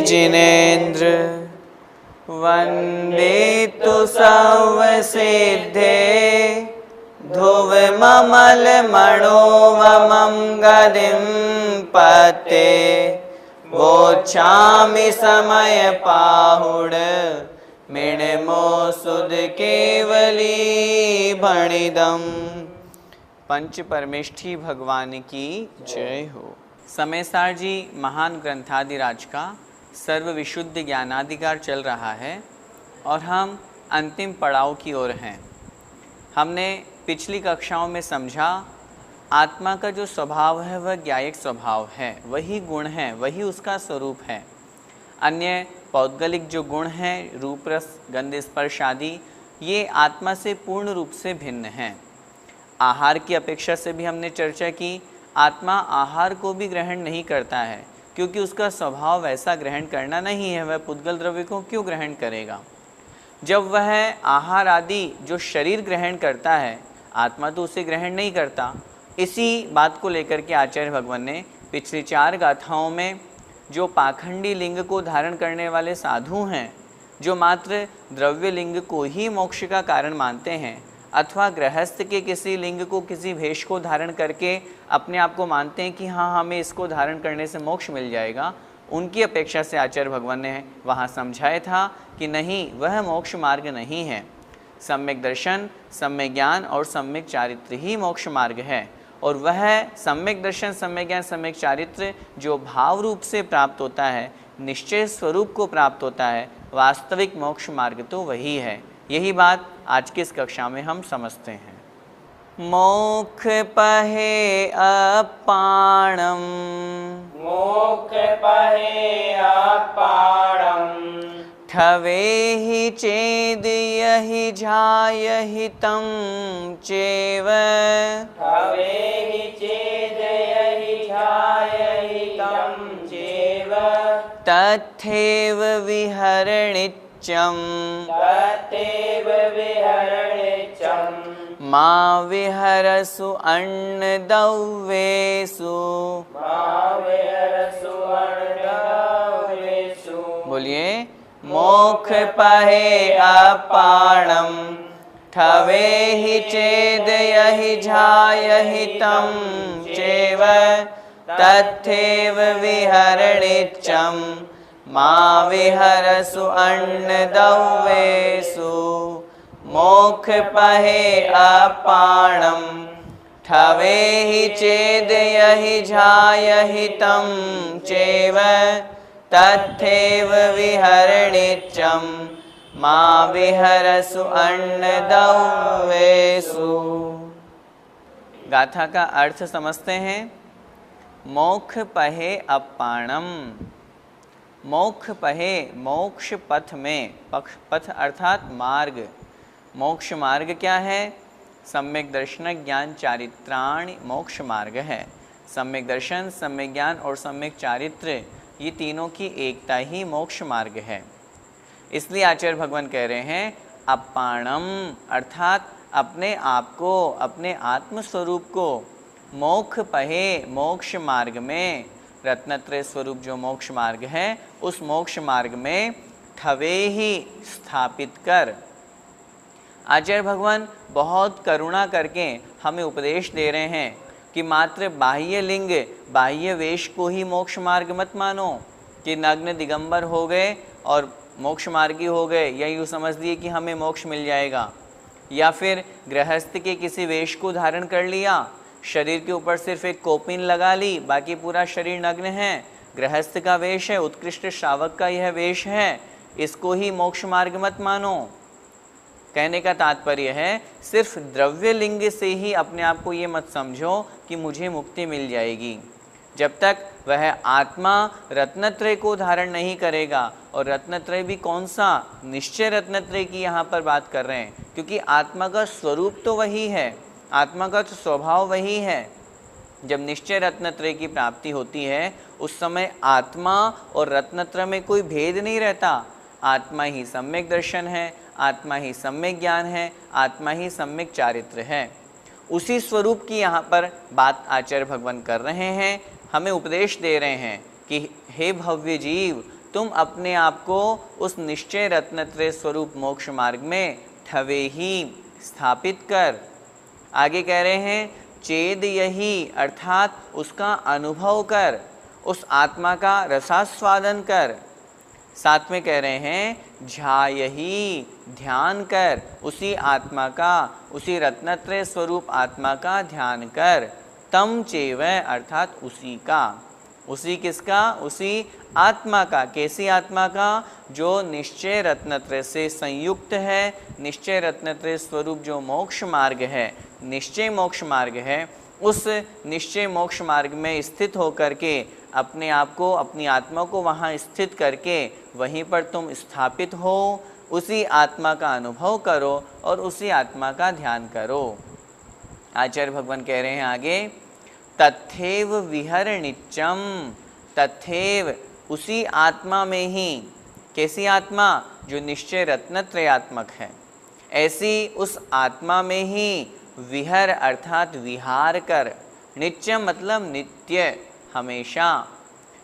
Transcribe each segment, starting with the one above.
जिनेन्द्र वन्दितु सर्वसिद्धे ध्रुवममलमणोवमं गदिं पते वोच्छामि समयपाहुड मिणमो सुध केवली भणिदम। पंच परमेष्ठी भगवान की जय हो। समयसार जी महान ग्रंथादिराज का सर्व विशुद्ध ज्ञानाधिकार चल रहा है और हम अंतिम पड़ाव की ओर हैं। हमने पिछली कक्षाओं में समझा आत्मा का जो स्वभाव है वह ज्ञायक स्वभाव है, वही गुण है, वही उसका स्वरूप है। अन्य पौद्गलिक जो गुण हैं, रूप रस गंध स्पर्श आदि, ये आत्मा से पूर्ण रूप से भिन्न हैं। आहार की अपेक्षा से भी हमने चर्चा की, आत्मा आहार को भी ग्रहण नहीं करता है क्योंकि उसका स्वभाव वैसा ग्रहण करना नहीं है। वह पुद्गल द्रव्य को क्यों ग्रहण करेगा? जब वह आहार आदि जो शरीर ग्रहण करता है, आत्मा तो उसे ग्रहण नहीं करता। इसी बात को लेकर के आचार्य भगवान ने पिछली 4 गाथाओं में जो पाखंडी लिंग को धारण करने वाले साधु हैं, जो मात्र द्रव्य लिंग को ही मोक्ष का कारण मानते हैं अथवा गृहस्थ के किसी लिंग को, किसी भेष को धारण करके अपने आप को मानते हैं कि हाँ हमें इसको धारण करने से मोक्ष मिल जाएगा, उनकी अपेक्षा से आचार्य भगवान ने वहाँ समझाया था कि नहीं, वह मोक्ष मार्ग नहीं है। सम्यक दर्शन, सम्यक ज्ञान और सम्यक चारित्र ही मोक्ष मार्ग है। और वह सम्यक दर्शन, सम्यक ज्ञान, सम्यक चारित्र जो भाव रूप से प्राप्त होता है, निश्चय स्वरूप को प्राप्त होता है, वास्तविक मोक्ष मार्ग तो वही है। यही बात आज की इस कक्षा में हम समझते हैं। मोक्ष पहे अपाणम, मोक्ष पहे अपाणम, ठवेहि चेद यहि झायहि तं चेव, ठवेहि चेद यहि झायहि तं चेव, तथैव विहरणिच्चं, तथैव विहरणिच्चं, मा विहरसु अन्नद्रव्येषु, मा विहरसु अन्नद्रव्येषु। बोलिए, मोक्ष पहे अपाणम, ठवेहि चेद यहि झायहि तं चैव, तथैव विहरणिच्चं, मा विहरसु अन्नद्रव्येषु। मोक्ष पहे अपाणम, ठवेहि चेद यहि झायहि तं चैव, तथैव विहरणिच्चं, मा विहरसु अन्नद्रव्येषु। गाथा का अर्थ समझते हैं। मोक्ष पहे अपाणम, मोक्ष पहे मोक्ष पथ में, पथ अर्थात मार्ग। मोक्ष मार्ग क्या है? सम्यक दर्शन ज्ञान चारित्राणि मोक्ष मार्ग है। सम्यक दर्शन, सम्यक ज्ञान और सम्यक चारित्र, ये तीनों की एकता ही मोक्ष मार्ग है। इसलिए आचार्य भगवान कह रहे हैं अपाणम, अर्थात अपने आप को, अपने आत्म स्वरूप को मोक्ष पहे मोक्ष मार्ग में, रत्नत्रय स्वरूप जो मोक्ष मार्ग है, उस मोक्ष मार्ग में ठवे ही स्थापित कर। आचार्य भगवान बहुत करुणा करके हमें उपदेश दे रहे हैं कि मात्र बाह्य लिंग, बाह्य वेश को ही मोक्ष मार्ग मत मानो कि नग्न दिगंबर हो गए और मोक्ष मार्गी हो गए, या यूँ समझ लिए कि हमें मोक्ष मिल जाएगा। या फिर गृहस्थ के किसी वेश को धारण कर लिया, शरीर के ऊपर सिर्फ एक कोपिन लगा ली, बाकी पूरा शरीर नग्न है, गृहस्थ का वेश है, उत्कृष्ट श्रावक का यह वेश है, इसको ही मोक्ष मार्ग मत मानो। कहने का तात्पर्य है सिर्फ द्रव्य लिंग से ही अपने आप को ये मत समझो कि मुझे मुक्ति मिल जाएगी। जब तक वह आत्मा रत्नत्रय को धारण नहीं करेगा, और रत्नत्रय भी कौन सा, निश्चय रत्नत्रय की यहाँ पर बात कर रहे हैं, क्योंकि आत्मा का स्वरूप तो वही है, आत्मा का तो स्वभाव वही है। जब निश्चय रत्नत्रय की प्राप्ति होती है उस समय आत्मा और रत्नत्रय में कोई भेद नहीं रहता। आत्मा ही सम्यक दर्शन है, आत्मा ही सम्यक ज्ञान है, आत्मा ही सम्यक चारित्र है। उसी स्वरूप की यहाँ पर बात आचार्य भगवान कर रहे हैं, हमें उपदेश दे रहे हैं कि हे भव्य जीव, तुम अपने आप को उस निश्चय रत्नत्रय स्वरूप मोक्ष मार्ग में ठवे ही स्थापित कर। आगे कह रहे हैं चेद यही, अर्थात उसका अनुभव कर, उस आत्मा का रसास्वादन कर। साथ में कह रहे हैं ध्यायहि, ध्यान कर, उसी आत्मा का, उसी रत्नत्रय स्वरूप आत्मा का ध्यान कर। तम चेव, अर्थात उसी का, उसी किसका, उसी आत्मा का। कैसी आत्मा का, जो निश्चय रत्नत्रय से संयुक्त है, निश्चय रत्नत्रय स्वरूप जो मोक्ष मार्ग है, निश्चय मोक्ष मार्ग है, उस निश्चय मोक्ष मार्ग में स्थित होकर के अपने आप को, अपनी आत्मा को वहाँ स्थित करके वहीं पर तुम स्थापित हो, उसी आत्मा का अनुभव करो और उसी आत्मा का ध्यान करो। आचार्य भगवान कह रहे हैं आगे, तथैव विहर नित्यम, तथैव उसी आत्मा में ही, कैसी आत्मा, जो निश्चय रत्नत्रयात्मक है, ऐसी उस आत्मा में ही विहर अर्थात विहार कर। नित्यम मतलब नित्य, हमेशा,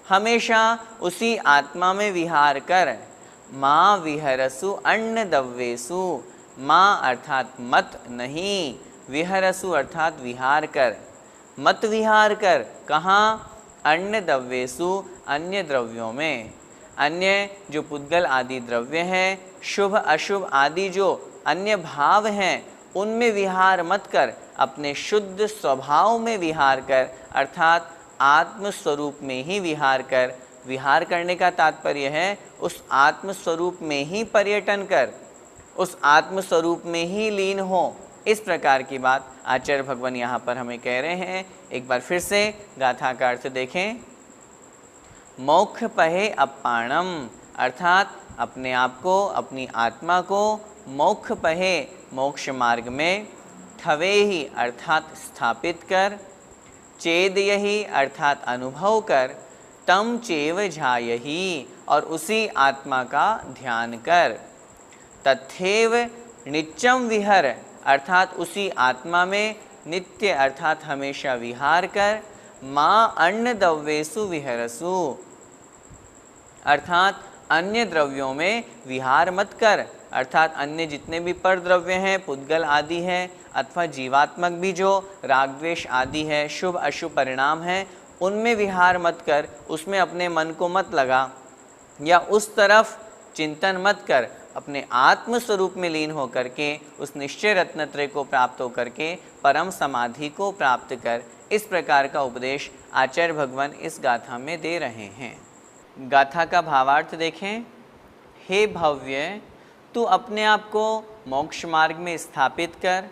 हमेशा उसी आत्मा में विहार कर। माँ विहरसु अन्न दव्येसु, माँ अर्थात मत नहीं, विहरसु अर्थात विहार कर, मत विहार कर। कहाँ, अन्न द्रव्येसु, अन्य द्रव्यों में। अन्य जो पुद्गल आदि द्रव्य हैं, शुभ अशुभ आदि जो अन्य भाव हैं, उनमें विहार मत कर, अपने शुद्ध स्वभाव में विहार कर, अर्थात आत्मस्वरूप में ही विहार कर। विहार करने का तात्पर्य है उस आत्मस्वरूप में ही पर्यटन कर, उस आत्मस्वरूप में ही लीन हो। इस प्रकार की बात आचार्य भगवान यहाँ पर हमें कह रहे हैं। एक बार फिर से गाथा का अर्थ देखें। मोक्ष पहे अपाणम, अर्थात अपने आप को, अपनी आत्मा को मोक्ष पहे, मोक्ष मार्ग में, ठवे ही अर्थात स्थापित कर, चेद यही अर्थात अनुभव कर, तम चेव झायहि और उसी आत्मा का ध्यान कर। तथैव नित्यम विहर अर्थात उसी आत्मा में नित्य अर्थात हमेशा विहार कर। माँ अन्न द्रव्येषु विहरसु अर्थात अन्य द्रव्यों में विहार मत कर, अर्थात अन्य जितने भी पर द्रव्य हैं, पुद्गल आदि हैं, अथवा जीवात्मक भी जो राग द्वेष आदि है, शुभ अशुभ परिणाम है, उनमें विहार मत कर, उसमें अपने मन को मत लगा या उस तरफ चिंतन मत कर। अपने आत्म स्वरूप में लीन होकर के उस निश्चय रत्नत्रय को प्राप्त होकर के परम समाधि को प्राप्त कर। इस प्रकार का उपदेश आचार्य भगवान इस गाथा में दे रहे हैं। गाथा का भावार्थ देखें। हे भव्य, तू अपने आप को मोक्ष मार्ग में स्थापित कर,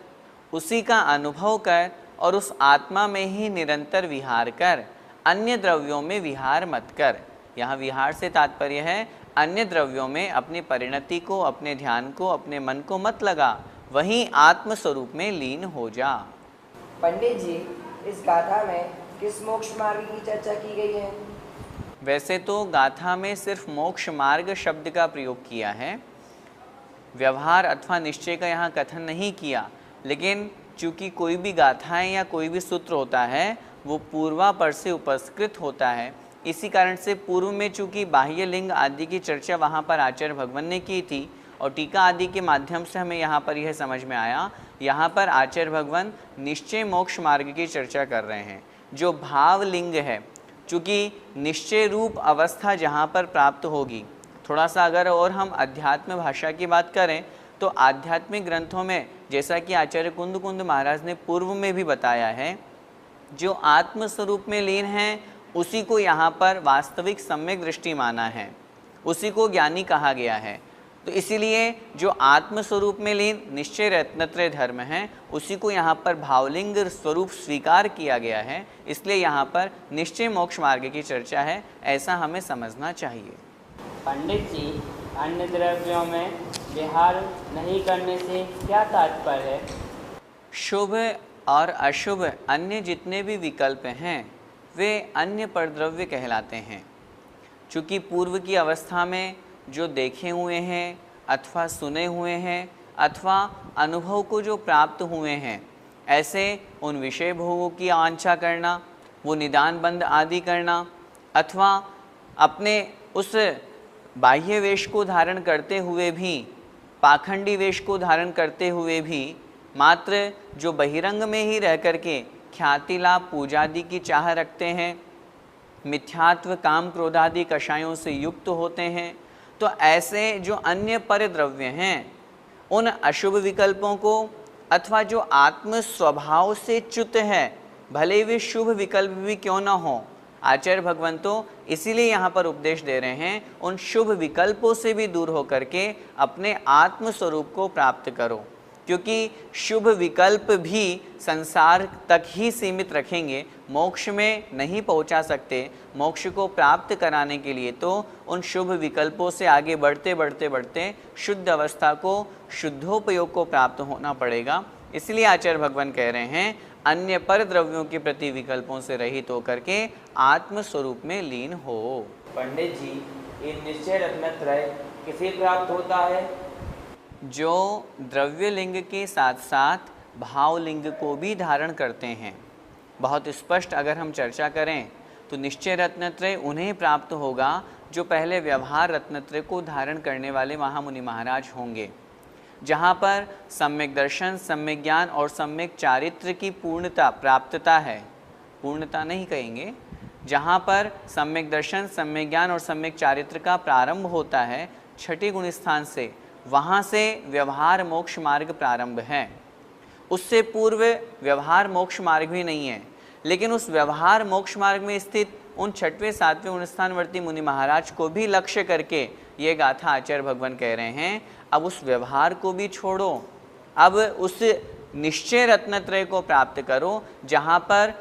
उसी का अनुभव कर और उस आत्मा में ही निरंतर विहार कर, अन्य द्रव्यों में विहार मत कर। यहाँ विहार से तात्पर्य है अन्य द्रव्यों में अपनी परिणति को, अपने ध्यान को, अपने मन को मत लगा, वहीं आत्म स्वरूप में लीन हो जा। पंडित जी, इस गाथा में किस मोक्ष मार्ग की चर्चा की गई है? वैसे तो गाथा में सिर्फ मोक्ष मार्ग शब्द का प्रयोग किया है, व्यवहार अथवा निश्चय का यहाँ कथन नहीं किया, लेकिन चूँकि कोई भी गाथाएं या कोई भी सूत्र होता है वो पूर्वापर से उपस्कृत होता है, इसी कारण से पूर्व में चूँकि बाह्य लिंग आदि की चर्चा वहाँ पर आचार्य भगवान ने की थी और टीका आदि के माध्यम से हमें यहाँ पर यह समझ में आया, यहाँ पर आचार्य भगवान निश्चय मोक्ष मार्ग की चर्चा कर रहे हैं। जो भाव लिंग है, चूँकि निश्चय रूप अवस्था जहाँ पर प्राप्त होगी, थोड़ा सा अगर और हम अध्यात्म भाषा की बात करें तो आध्यात्मिक ग्रंथों में जैसा कि आचार्य कुंद महाराज ने पूर्व में भी बताया है, जो आत्म स्वरूप में लीन हैं उसी को यहाँ पर वास्तविक सम्यक दृष्टि माना है, उसी को ज्ञानी कहा गया है। तो इसीलिए जो आत्म स्वरूप में लीन निश्चय रत्नत्रय धर्म है, उसी को यहाँ पर भावलिंग स्वरूप स्वीकार किया गया है, इसलिए यहाँ पर निश्चय मोक्ष मार्ग की चर्चा है, ऐसा हमें समझना चाहिए। पंडित जी, अन्य द्रव्यों में विहार नहीं करने से क्या तात्पर्य है? शुभ और अशुभ अन्य जितने भी विकल्प हैं वे अन्य परद्रव्य कहलाते हैं। चूँकि पूर्व की अवस्था में जो देखे हुए हैं अथवा सुने हुए हैं अथवा अनुभव को जो प्राप्त हुए हैं, ऐसे उन विषय भोगों की आंछा करना, वो निदान बंद आदि करना, अथवा अपने उस बाह्य वेश को धारण करते हुए भी, पाखंडी वेश को धारण करते हुए भी मात्र जो बहिरंग में ही रह करके ख्याति लाभ पूजादि की चाह रखते हैं, मिथ्यात्व काम क्रोधादि कषायों से युक्त होते हैं, तो ऐसे जो अन्य पर द्रव्य हैं उन अशुभ विकल्पों को अथवा जो आत्म स्वभाव से च्युत है, भले वे शुभ विकल्प भी क्यों न हो, आचार्य भगवान तो इसीलिए यहाँ पर उपदेश दे रहे हैं, उन शुभ विकल्पों से भी दूर होकर के अपने आत्म स्वरूप को प्राप्त करो। क्योंकि शुभ विकल्प भी संसार तक ही सीमित रखेंगे, मोक्ष में नहीं पहुंचा सकते। मोक्ष को प्राप्त कराने के लिए तो उन शुभ विकल्पों से आगे बढ़ते बढ़ते बढ़ते शुद्ध अवस्था को, शुद्धोपयोग को प्राप्त होना पड़ेगा। इसलिए आचार्य भगवान कह रहे हैं अन्य पर द्रव्यों के प्रति विकल्पों से रहित होकर के आत्म स्वरूप में लीन हो। पंडित जी, ये निश्चय रत्नत्रय किसे प्राप्त होता है? जो द्रव्य लिंग के साथ साथ भाव लिंग को भी धारण करते हैं। बहुत स्पष्ट अगर हम चर्चा करें तो निश्चय रत्नत्रय उन्हें प्राप्त होगा जो पहले व्यवहार रत्नत्रय को धारण करने वाले महामुनि महाराज होंगे, जहाँ पर सम्यक दर्शन, सम्यक ज्ञान और सम्यक चारित्र की पूर्णता प्राप्तता है। पूर्णता नहीं कहेंगे, जहाँ पर सम्यक दर्शन, सम्यक ज्ञान और सम्यक चारित्र का प्रारंभ होता है छठी गुण स्थान से, वहाँ से व्यवहार मोक्ष मार्ग प्रारंभ है। उससे पूर्व व्यवहार मोक्ष मार्ग भी नहीं है, लेकिन उस व्यवहार मोक्ष मार्ग में स्थित उन छठवें सातवें गुणस्थानवर्ती मुनि महाराज को भी लक्ष्य करके ये गाथा आचार्य भगवान कह रहे हैं, अब उस व्यवहार को भी छोड़ो, अब उस निश्चय रत्नत्रय को प्राप्त करो, जहाँ पर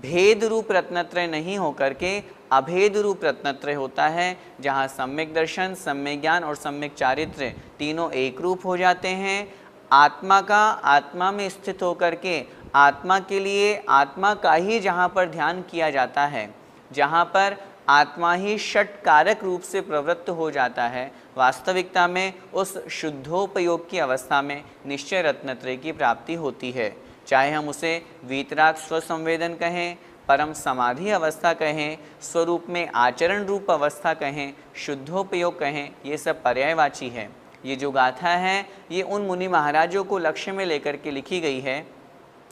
भेद रूप रत्नत्रय नहीं होकर के अभेद रूप रत्नत्रय होता है, जहाँ सम्यक दर्शन, सम्यक ज्ञान और सम्यक चारित्र तीनों एक रूप हो जाते हैं। आत्मा का आत्मा में स्थित होकर के आत्मा के लिए आत्मा का ही जहाँ पर ध्यान किया जाता है, जहाँ पर आत्मा ही षट कारक रूप से प्रवृत्त हो जाता है, वास्तविकता में उस शुद्धोपयोग की अवस्था में निश्चय रत्नत्रय की प्राप्ति होती है। चाहे हम उसे वीतराग स्वसंवेदन कहें, परम समाधि अवस्था कहें, स्वरूप में आचरण रूप अवस्था कहें, शुद्धोपयोग कहें, ये सब पर्यायवाची है। ये जो गाथा है ये उन मुनि महाराजों को लक्ष्य में लेकर के लिखी गई है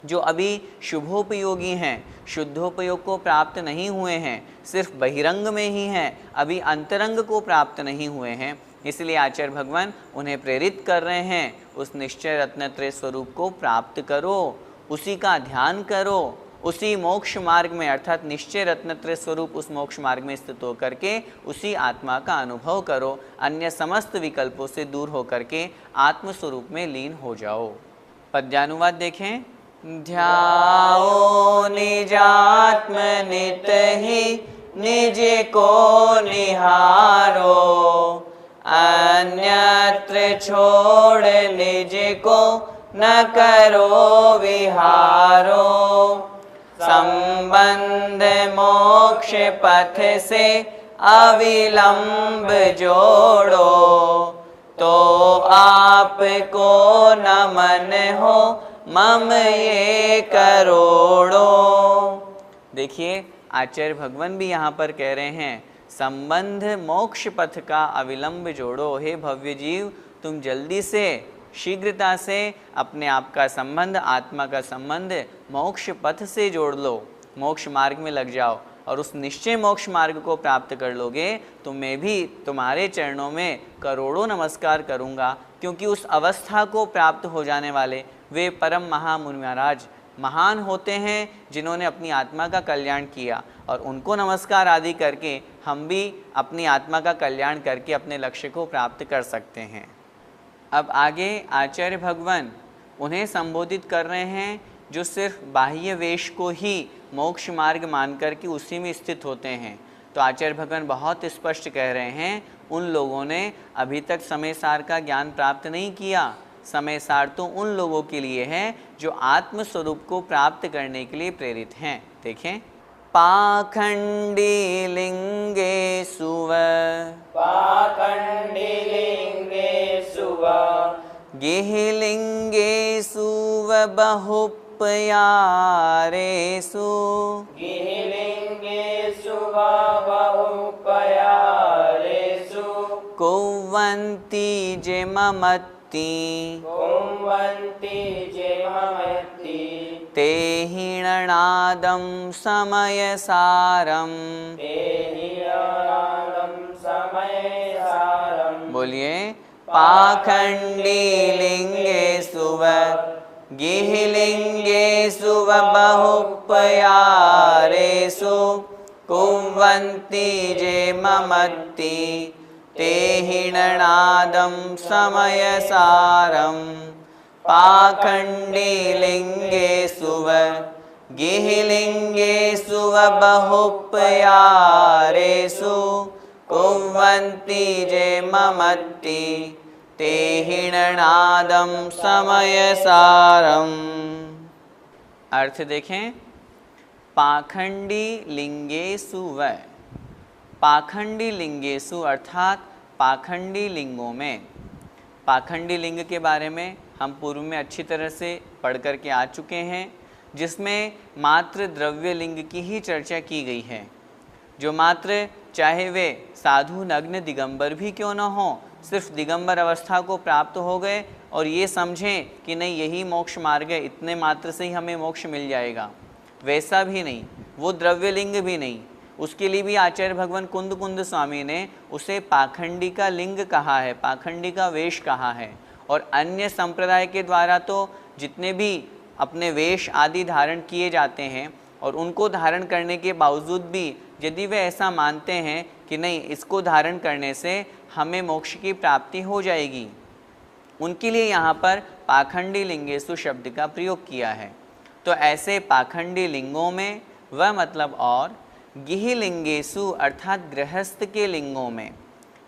जो अभी शुभोपयोगी हैं, शुद्धोपयोग को प्राप्त नहीं हुए हैं, सिर्फ बहिरंग में ही हैं, अभी अंतरंग को प्राप्त नहीं हुए हैं। इसलिए आचार्य भगवान उन्हें प्रेरित कर रहे हैं, उस निश्चय रत्नत्रय स्वरूप को प्राप्त करो, उसी का ध्यान करो, उसी मोक्ष मार्ग में अर्थात निश्चय रत्नत्रय स्वरूप उस मोक्ष मार्ग में स्थित होकर के उसी आत्मा का अनुभव करो, अन्य समस्त विकल्पों से दूर होकर के आत्म स्वरूप में लीन हो जाओ। पद्यानुवाद देखें। ध्याओ निजात्म नित ही निज को निहारो, अन्यत्र छोड़ निज को न करो विहारो, संबंध मोक्ष पथ से अविलंब जोड़ो, तो आपको नमन हो मम ये करोड़ो। देखिए आचार्य भगवान भी यहाँ पर कह रहे हैं संबंध मोक्ष पथ का अविलंब जोड़ो। हे भव्य जीव, तुम जल्दी से शीघ्रता से अपने आप का संबंध, आत्मा का संबंध मोक्ष पथ से जोड़ लो, मोक्ष मार्ग में लग जाओ और उस निश्चय मोक्ष मार्ग को प्राप्त कर लोगे तो मैं भी तुम्हारे चरणों में करोड़ों नमस्कार करूँगा, क्योंकि उस अवस्था को प्राप्त हो जाने वाले वे परम महामुनि महाराज महान होते हैं जिन्होंने अपनी आत्मा का कल्याण किया, और उनको नमस्कार आदि करके हम भी अपनी आत्मा का कल्याण करके अपने लक्ष्य को प्राप्त कर सकते हैं। अब आगे आचार्य भगवान उन्हें संबोधित कर रहे हैं जो सिर्फ बाह्य वेश को ही मोक्ष मार्ग मान करके उसी में स्थित होते हैं। तो आचार्य भगवान बहुत स्पष्ट कह रहे हैं उन लोगों ने अभी तक समय सार का ज्ञान प्राप्त नहीं किया। समय सार तो उन लोगों के लिए है जो आत्म स्वरूप को प्राप्त करने के लिए प्रेरित हैं। देखें, पाखंडी लिंगे सुव, पाखंडी लिंगे सुव, गेह लिंगे सुव बहुपयारेषु, गिहिलिंगे सुव बहुपयारेषु, कुर्वन्ति जे ममत्ति, कुर्वन्ति जे ममत्ति, ते हीननादं समयसारम्। ते हीननादं समयसारम्। बोलिए, पाखंडी लिंगे सुव, गिह लिंगे सुव बहुपयारेषु, कुर्वन्ति जे ममत्ति, ते हीननादं समयसारम्। पाखंडी लिंगे सुव, गिह लिंगे सुव बहुपयारेषु, कुर्वन्ति जे ममत्ति, ते हीननादं समयसारम्। अर्थ देखें, पाखंडी लिंगेषु व, पाखंडी लिंगेषु अर्थात पाखंडी लिंगों में। पाखंडी लिंग के बारे में हम पूर्व में अच्छी तरह से पढ़ करके आ चुके हैं, जिसमें मात्र द्रव्य लिंग की ही चर्चा की गई है। जो मात्र चाहे वे साधु नग्न दिगंबर भी क्यों न हो, सिर्फ दिगंबर अवस्था को प्राप्त हो गए और ये समझें कि नहीं यही मोक्ष मार्ग है, इतने मात्र से ही हमें मोक्ष मिल जाएगा, वैसा भी नहीं, वो द्रव्य लिंग भी नहीं। उसके लिए भी आचार्य भगवान कुंद कुंद स्वामी ने उसे पाखंडी का लिंग कहा है, पाखंडी का वेश कहा है। और अन्य संप्रदाय के द्वारा तो जितने भी अपने वेश आदि धारण किए जाते हैं और उनको धारण करने के बावजूद भी यदि वे ऐसा मानते हैं कि नहीं इसको धारण करने से हमें मोक्ष की प्राप्ति हो जाएगी, उनके लिए यहाँ पर पाखंडी लिंगेषु शब्द का प्रयोग किया है। तो ऐसे पाखंडी लिंगों में वह मतलब और गिह लिंगेषु अर्थात गृहस्थ के लिंगों में,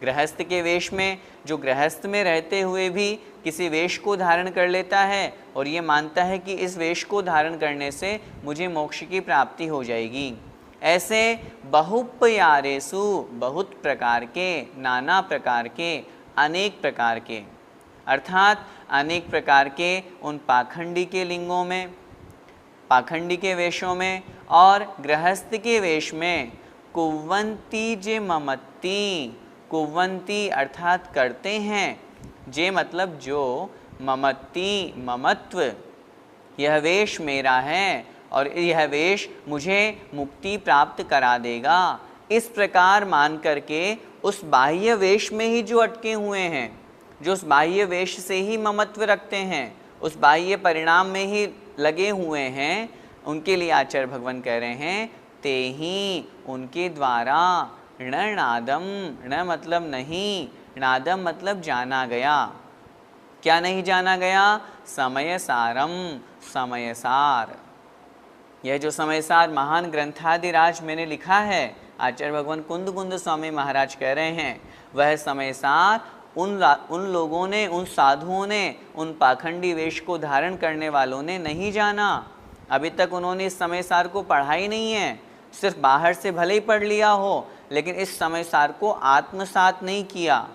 गृहस्थ के वेश में जो गृहस्थ में रहते हुए भी किसी वेश को धारण कर लेता है और ये मानता है कि इस वेश को धारण करने से मुझे मोक्ष की प्राप्ति हो जाएगी। ऐसे बहुपयारेषु बहुत प्रकार के, नाना प्रकार के, अनेक प्रकार के, अर्थात अनेक प्रकार के उन पाखंडी के लिंगों में, पाखंडी के वेशों में और गृहस्थ के वेश में कुर्वन्ति जे ममत्ति, कुर्वन्ति अर्थात करते हैं, जे मतलब जो, ममत्ति ममत्व, यह वेश मेरा है और यह वेश मुझे मुक्ति प्राप्त करा देगा, इस प्रकार मान करके उस बाह्य वेश में ही जो अटके हुए हैं, जो उस बाह्य वेश से ही ममत्व रखते हैं, उस बाह्य परिणाम में ही लगे हुए हैं, उनके लिए आचार्य भगवान कह रहे हैं ते ही उनके द्वारा णनादम, ण मतलब नहीं, नादम मतलब जाना गया। क्या नहीं जाना गया? समय सारम, समय सार। यह जो समय सार महान ग्रंथादिराज मैंने लिखा है, आचार्य भगवान कुंद कुंद स्वामी महाराज कह रहे हैं, वह समय सार उन लोगों ने, उन साधुओं ने, उन पाखंडी वेश को धारण करने वालों ने नहीं जाना। अभी तक उन्होंने इस समय सार को पढ़ा ही नहीं है, सिर्फ बाहर से भले ही पढ़ लिया हो, लेकिन इस समय सार को आत्मसात नहीं किया।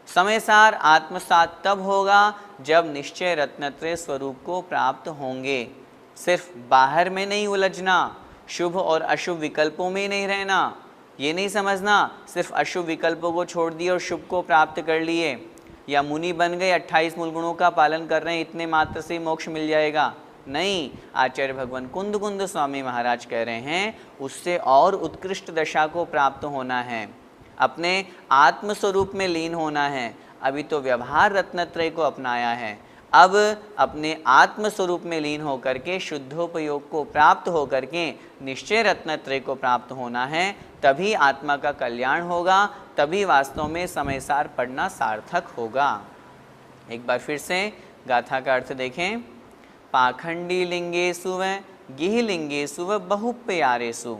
समय सार आत्मसात तब होगा जब निश्चय रत्नत्रय स्वरूप को प्राप्त होंगे। सिर्फ बाहर में नहीं उलझना, शुभ और अशुभ विकल्पों में नहीं रहना, ये नहीं समझना सिर्फ अशुभ विकल्पों को छोड़ दिए और शुभ को प्राप्त कर लिए, या मुनि बन गए 28 मूल गुणों का पालन कर रहे हैं, इतने मात्र से मोक्ष मिल जाएगा। नहीं, आचार्य भगवान कुंद कुंद स्वामी महाराज कह रहे हैं उससे और उत्कृष्ट दशा को प्राप्त होना है, अपने आत्म स्वरूप में लीन होना है। अभी तो व्यवहार रत्नत्रय को अपनाया है, अब अपने आत्म स्वरूप में लीन होकर के शुद्धोपयोग को प्राप्त होकर के निश्चय रत्नत्रय को प्राप्त होना है, तभी आत्मा का कल्याण होगा, तभी वास्तव में समय सार पढ़ना सार्थक होगा। एक बार फिर से गाथा का अर्थ देखें। पाखंडी लिंगेषु व गिह लिंगेषु व बहुप्यारेषु।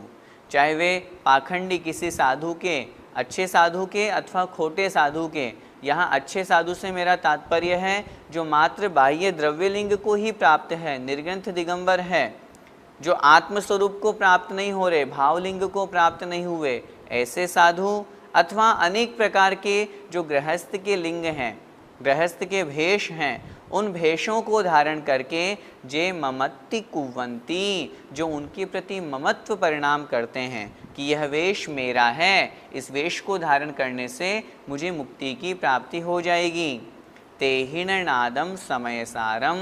चाहे वे पाखंडी किसी साधु के, अच्छे साधु के अथवा खोटे साधु के, यहाँ अच्छे साधु से मेरा तात्पर्य है जो मात्र बाह्य द्रव्य लिंग को ही प्राप्त है, निर्ग्रंथ दिगंबर है, जो आत्मस्वरूप को प्राप्त नहीं हो रहे, भावलिंग को प्राप्त नहीं हुए, ऐसे साधु, अथवा अनेक प्रकार के जो गृहस्थ के लिंग हैं, गृहस्थ के भेष हैं, उन भेषों को धारण करके जे ममत्ति कुवंती, जो उनके प्रति ममत्व परिणाम करते हैं कि यह वेश मेरा है, इस वेश को धारण करने से मुझे मुक्ति की प्राप्ति हो जाएगी। तेहिण नादम समयसारम।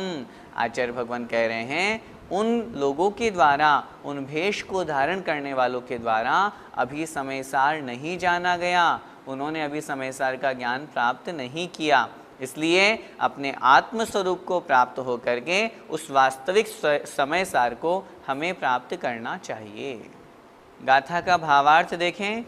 आचार्य भगवान कह रहे हैं उन लोगों के द्वारा, उन भेष को धारण करने वालों के द्वारा अभी समयसार नहीं जाना गया, उन्होंने अभी समयसार का ज्ञान प्राप्त नहीं किया। इसलिए अपने आत्मस्वरूप को प्राप्त होकर के उस वास्तविक समयसार को हमें प्राप्त करना चाहिए। गाथा का भावार्थ देखें।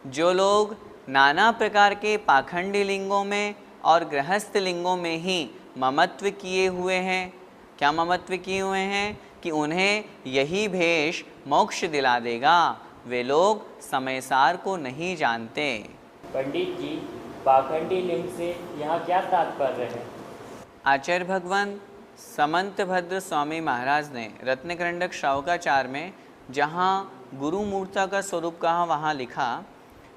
जो लोग नाना प्रकार के पाखंडी लिंगों में और गृहस्थ लिंगों में ही ममत्व किए हुए हैं, क्या ममत्व किए हुए हैं कि उन्हें यही भेष मोक्ष दिला देगा, वे लोग समयसार को नहीं जानते। पंडित जी, पाखंडी लिंग से यहाँ क्या तात्पर्य है? आचार्य भगवान समंत भद्र स्वामी महाराज ने रत्नकरंडक श्रावकाचार में जहाँ गुरु मूर्ता का स्वरूप कहा, वहाँ लिखा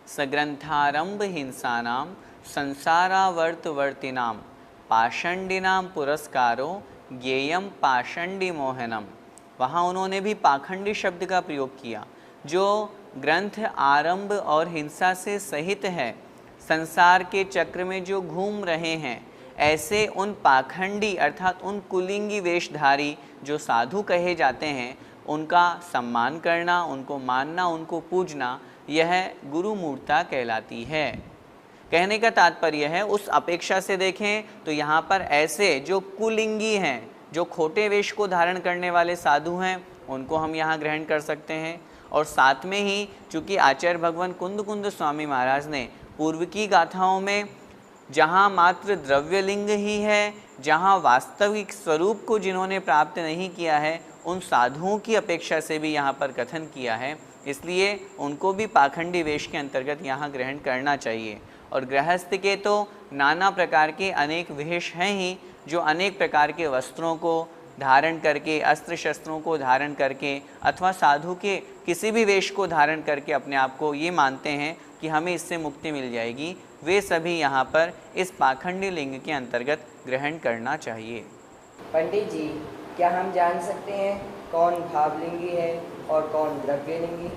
सग्रंथारंभ हिंसानाम संसारावर्तवर्तिनाम पाषंडिनाम पुरस्कारो ज्ञेयम पाषंडी मोहनम। वहाँ उन्होंने भी पाखंडी शब्द का प्रयोग किया। जो ग्रंथ आरंभ और हिंसा से सहित है, संसार के चक्र में जो घूम रहे हैं, ऐसे उन पाखंडी अर्थात उन कुलिंगी वेशधारी जो साधु कहे जाते हैं, उनका सम्मान करना, उनको मानना, उनको पूजना, यह गुरु मूर्ता कहलाती है। कहने का तात्पर्य है उस अपेक्षा से देखें तो यहाँ पर ऐसे जो कुलिंगी हैं, जो खोटे वेश को धारण करने वाले साधु हैं, उनको हम यहाँ ग्रहण कर सकते हैं। और साथ में ही चूँकि आचार्य भगवान कुंद कुंद स्वामी महाराज ने पूर्व की गाथाओं में जहाँ मात्र द्रव्यलिंग ही है, जहाँ वास्तविक स्वरूप को जिन्होंने प्राप्त नहीं किया है, उन साधुओं की अपेक्षा से भी यहाँ पर कथन किया है, इसलिए उनको भी पाखंडी वेश के अंतर्गत यहाँ ग्रहण करना चाहिए। और गृहस्थ के तो नाना प्रकार के अनेक वेश हैं ही, जो अनेक प्रकार के वस्त्रों को धारण करके, अस्त्र शस्त्रों को धारण करके अथवा साधु के किसी भी वेश को धारण करके अपने आप को ये मानते हैं कि हमें इससे मुक्ति मिल जाएगी, वे सभी यहाँ पर इस पाखंडी लिंग के अंतर्गत ग्रहण करना चाहिए। पंडित जी, क्या हम जान सकते हैं कौन भावलिंगी है और कौन द्रव्यलिंगी?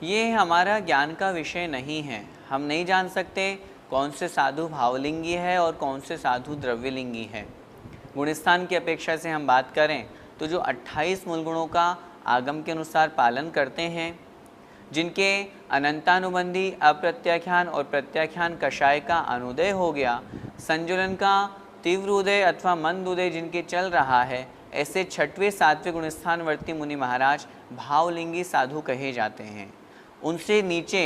ये हमारा ज्ञान का विषय नहीं है। हम नहीं जान सकते कौन से साधु भावलिंगी है और कौन से साधु द्रव्यलिंगी है। गुणस्थान की अपेक्षा से हम बात करें तो जो 28 मूल गुणों का आगम के अनुसार पालन करते हैं, जिनके अनंतानुबंधी अप्रत्याख्यान और प्रत्याख्यान कषाय का अनुदय हो गया, संजुलन का तीव्र उदय अथवा मंद उदय जिनके चल रहा है, ऐसे 6वें 7वें गुणस्थानवर्ती मुनि महाराज भावलिंगी साधु कहे जाते हैं। उनसे नीचे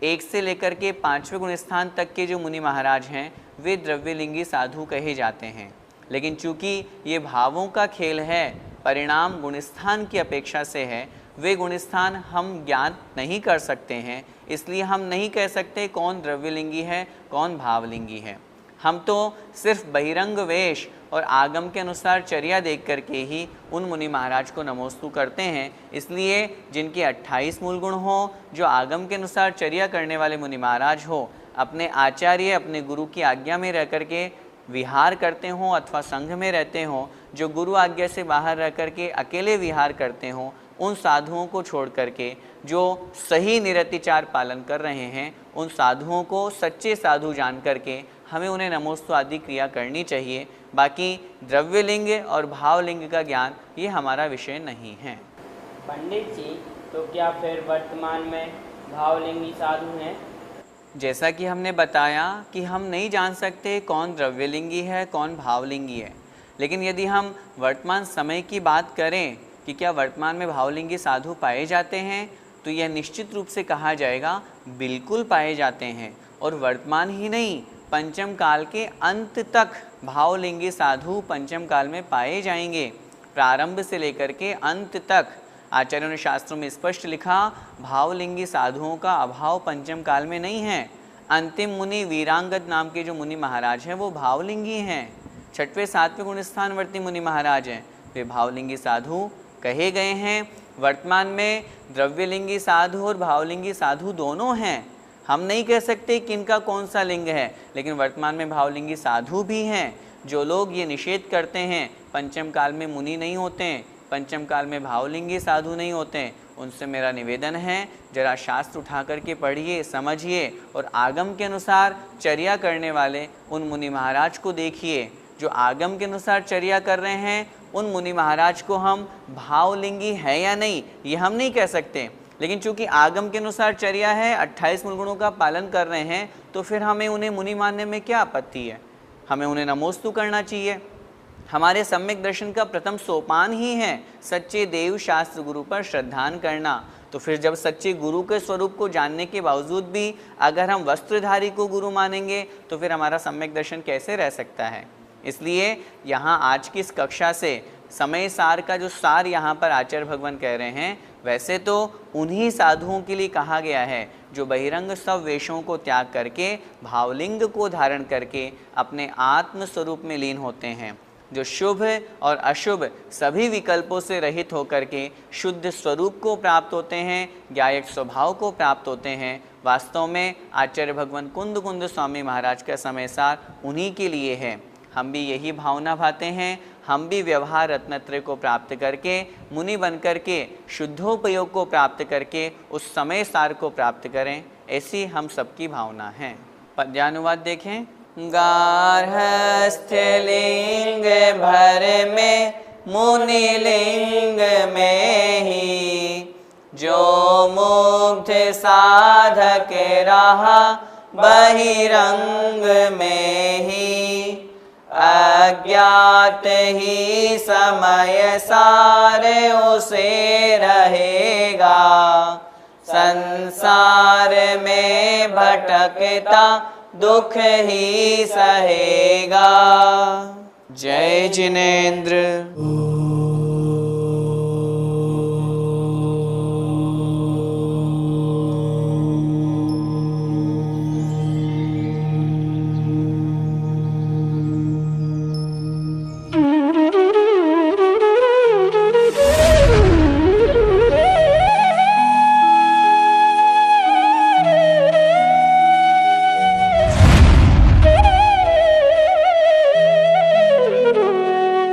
1 से लेकर के 5वें गुणस्थान तक के जो मुनि महाराज हैं, वे द्रव्यलिंगी साधु कहे जाते हैं। लेकिन चूँकि ये भावों का खेल है, परिणाम गुणस्थान की अपेक्षा से है, वे गुणस्थान हम ज्ञात नहीं कर सकते हैं, इसलिए हम नहीं कह सकते कौन द्रव्यलिंगी है कौन भावलिंगी है। हम तो सिर्फ बहिरंग वेश और आगम के अनुसार चर्या देख करके ही उन मुनि महाराज को नमोस्तु करते हैं। इसलिए जिनके 28 मूल गुण हो, जो आगम के अनुसार चर्या करने वाले मुनि महाराज हो, अपने आचार्य अपने गुरु की आज्ञा में रह करके विहार करते हों अथवा संघ में रहते हों, जो गुरु आज्ञा से बाहर रह करके अकेले विहार करते हों, उन साधुओं को छोड़ करके जो सही निरतिचार पालन कर रहे हैं, उन साधुओं को सच्चे साधु जान करके हमें उन्हें नमोस्तु आदि क्रिया करनी चाहिए। बाकी द्रव्यलिंग और भावलिंग का ज्ञान ये हमारा विषय नहीं है। पंडित जी, तो क्या फिर वर्तमान में भावलिंगी साधु हैं? जैसा कि हमने बताया कि हम नहीं जान सकते कौन द्रव्यलिंगी है कौन भावलिंगी है, लेकिन यदि हम वर्तमान समय की बात करें कि क्या वर्तमान में भावलिंगी साधु पाए जाते हैं, तो यह निश्चित रूप से कहा जाएगा बिल्कुल पाए जाते हैं। और वर्तमान ही नहीं, पंचम काल के अंत तक भावलिंगी साधु पंचम काल में पाए जाएंगे। प्रारंभ से लेकर के अंत तक आचार्यों ने शास्त्रों में स्पष्ट लिखा, भावलिंगी साधुओं का अभाव पंचम काल में नहीं है। अंतिम मुनि वीरांगद नाम के जो मुनि महाराज हैं वो भावलिंगी हैं। 6वें 7वें गुण स्थानवर्ती मुनि महाराज हैं, वे भावलिंगी साधु कहे गए हैं। वर्तमान में द्रव्यलिंगी साधु और भावलिंगी साधु दोनों हैं। हम नहीं कह सकते कि इनका कौन सा लिंग है, लेकिन वर्तमान में भावलिंगी साधु भी हैं। जो लोग ये निषेध करते हैं पंचम काल में मुनि नहीं होते हैं, पंचम काल में भावलिंगी साधु नहीं होते हैं, उनसे मेरा निवेदन है जरा शास्त्र उठा करके पढ़िए, समझिए और आगम के अनुसार चर्या करने वाले उन मुनि महाराज को देखिए। जो आगम के अनुसार चर्या कर रहे हैं उन मुनि महाराज को हम भावलिंगी है या नहीं ये हम नहीं कह सकते, लेकिन चूंकि आगम के अनुसार चर्या है, 28 मूल गुणों का पालन कर रहे हैं, तो फिर हमें उन्हें मुनि मानने में क्या आपत्ति है। हमें उन्हें नमोस्तु करना चाहिए। हमारे सम्यक दर्शन का प्रथम सोपान ही है सच्चे देव शास्त्र गुरु पर श्रद्धान करना। तो फिर जब सच्चे गुरु के स्वरूप को जानने के बावजूद भी अगर हम वस्त्रधारी को गुरु मानेंगे तो फिर हमारा सम्यक दर्शन कैसे रह सकता है। इसलिए यहाँ आज की इस कक्षा से समय सार का जो सार यहाँ पर आचार्य भगवान कह रहे हैं, वैसे तो उन्हीं साधुओं के लिए कहा गया है जो बहिरंग सब वेशों को त्याग करके भावलिंग को धारण करके अपने आत्म स्वरूप में लीन होते हैं, जो शुभ और अशुभ सभी विकल्पों से रहित होकर के शुद्ध स्वरूप को प्राप्त होते हैं, ज्ञायक स्वभाव को प्राप्त होते हैं। वास्तव में आचार्य भगवान कुंद कुंद स्वामी महाराज का समय सार उन्हीं के लिए है। हम भी यही भावना भाते हैं, हम भी व्यवहार रत्नत्रय को प्राप्त करके मुनि बन करके शुद्धोपयोग को प्राप्त करके उस समय सार को प्राप्त करें, ऐसी हम सबकी भावना है। पद्यानुवाद देखें। गार्हस्थ्य लिंग भर में मुनि लिंग में ही जो मुग्ध साधक रहा बहिरंग में ही अज्ञात ही समय सार उसे रहेगा संसार में भटकता दुख ही सहेगा। जय जिनेंद्र।